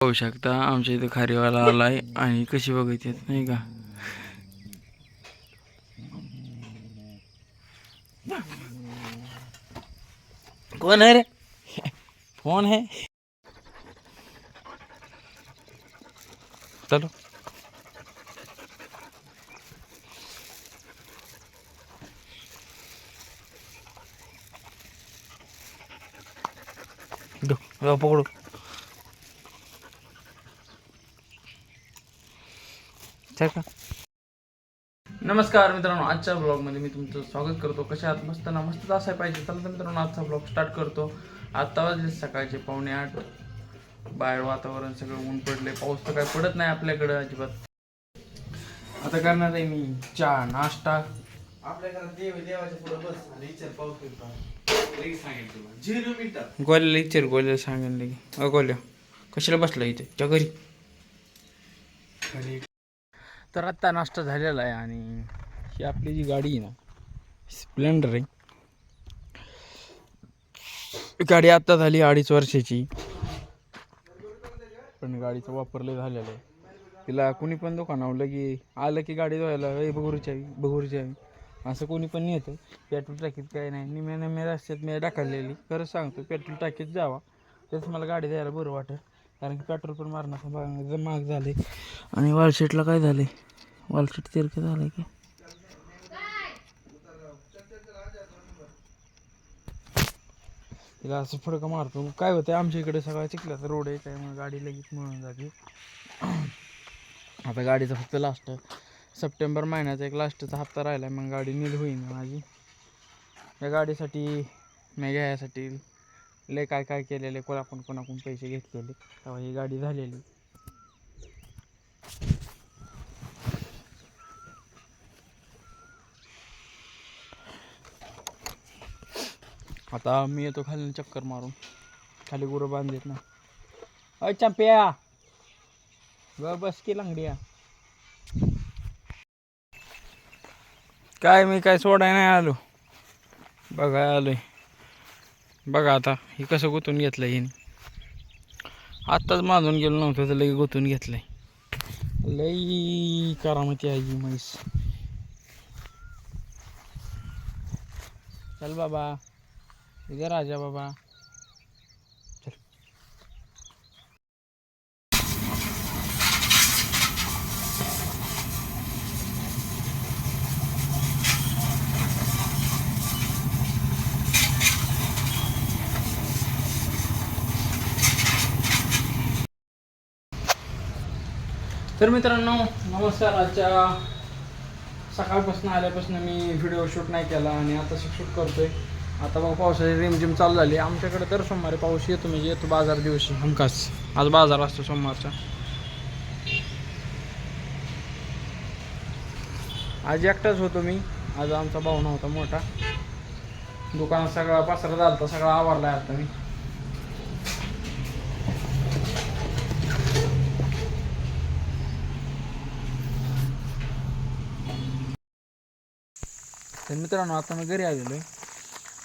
पाहू शकता आमच्या इथे खारीवाला आलाय आणि कशी बघायची नाही का. कौन है रे? फोन है. चलो दो पकड़ो. का नमस्कार मित्रांनो, आजच्या ब्लॉगमध्ये मी तुमचं स्वागत करतो. कशा आहात? मस्त ना? मस्तच असाय पाहिजे. चला तर मित्रांनो, आजचा ब्लॉग स्टार्ट करतो. आता वाजले सकाळचे 7:45. बाहेर वातावरण सगळं ऊन पडले, पाऊस तर काय पडत नाही आपल्याकडं अजिबात. आता करणार आहे मी चहा नाश्ता. आपल्या घरात देवाच्या पुढे बस आणि विचार पाऊस गोल्याला विचार. गोल्याला सांगेन लगे. गोल्या कशाला बसला इथे त्या घरी. तर आत्ता नाश्ता झालेला आहे आणि ही आपली जी गाडी आहे ना, स्प्लेंडर आहे. गाडी आत्ता झाली 2.5 वर्षाची, पण गाडीचं वापरलं झालेलं आहे. तिला कुणी पण दुकानावलं की आलं की गाडी धुवायला बघूरची हवी असं कोणी पण येतं. पेट्रोल टाकीत काही नाही, निम्या रस्त्यात मी ढकललेली. खरंच सांगतो, पेट्रोल टाकीत जावा तेच मला गाडी द्यायला बरं वाटतं. कारण की पेट्रोल पण मारण्याचं महाग झाले. आणि वालशेटला काय झाले, वालशेट तिरकं झालं की तिला असं फडकं मारतो. काय होतं, आमच्या इकडे सगळा चिखलाचा रोड आहे, त्यामुळे गाडी लगेच मिळून जाते. आता गाडीचा फक्त लास्ट सप्टेंबर महिन्याचा एक लास्टचा हप्ता राहिला, मग गाडी नील होईन माझी. या गाडीसाठी मी घ्यायसाठी लय काय केलेले, कोणाकडून पैसे घेतलेले, तेव्हा ही गाडी झालेली. आता मी येतो खाली चक्कर मारून. खाली गुरं बांधलेत ना. अय चंप्या बस की लंगड्या. काय मी काय सोडाय नाही आलो, बघाय आलोय. बघा आता हे कसं गुंतून घेतलंय हिने. आत्ताच बांधून गेलो नव्हतं तर लई गुंतून घेतलंय. लई करामती आहे ही म्हैस. चल बाबा, इधर राजा बाबा चल. तर मित्रांनो नमस्कार. आजच्या सकाळपासून आल्यापासून मी व्हिडिओ शूट नाही केला आणि आता शूट करतोय. आता बघ पावसाची रिमझिम चालू झाली. आमच्याकडे दर सोमवारी पाऊस येतो, म्हणजे येतो बाजार दिवशी हमखास. आज बाजार असतो सोमवारचा. आज एकटाच होतो मी. आज आमचा भाऊ नव्हता मोठा. दुकानात सगळा पसरा झालता, सगळा आवरलाय आता मी. तर मित्रांनो आता मी घरी आलेलो आहे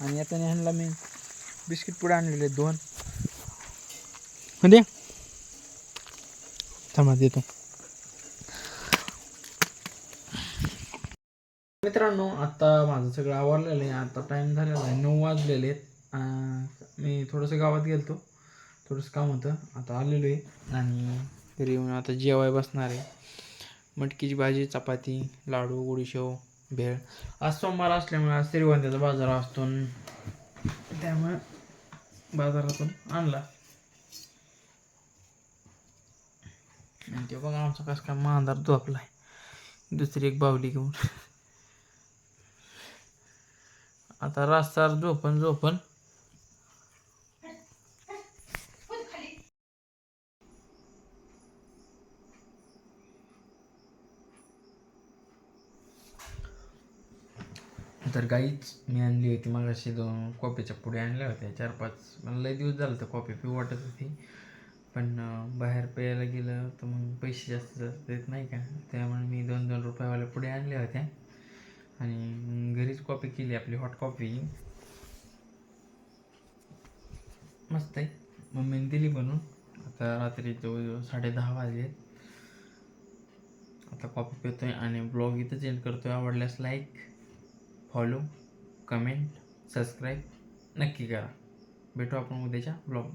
आणि आता ह्यांना मी बिस्किट पुढे आणलेले 2. म्हणजे थांबा देतो. मित्रांनो आता माझं सगळं आवरलेलं आहे. आता टाईम झालेला आहे 9 वाजलेले आहेत. मी थोडंसं गावात गेलतो, थोडंसं काम होतं. आता आलेलो आहे आणि घरी येऊन आता जेवाय बसणार आहे. मटकीची भाजी, चपाती, लाडू, गोडीशेव, भेळ. आज सोमवार असल्यामुळे आज श्रीगोंद्याचा बाजार असतो, त्यामुळे बाजारातून आणला. आणि ते बघा आमचा कसं काय मांदार झोपलाय, दुसरी एक बावली घेऊन. आता रास्तार झोपन. तर गाईच मी आणली होती मगाशी 2 कॉफीच्या पुढे आणल्या होत्या 4-5. मला लय दिवस झालं तर कॉफी पिऊ वाटत होती, पण बाहेर प्यायला गेलं तर मग पैसे जास्त देत नाही का, त्यामुळे मी 2-2 रुपयावाल्या पुढे आणल्या होत्या आणि घरीच कॉफी केली आपली हॉट कॉफी. मस्त आहे, मम्मीने दिली बनवून. आता रात्री जवळजवळ 10:30 वाजले. आता कॉफी पितोय आणि ब्लॉग इथंच एंड करतोय. आवडल्यास लाईक, फॉलो, कमेंट, सबस्क्राईब नक्की करा. भेटू आपण उद्याच्या ब्लॉग.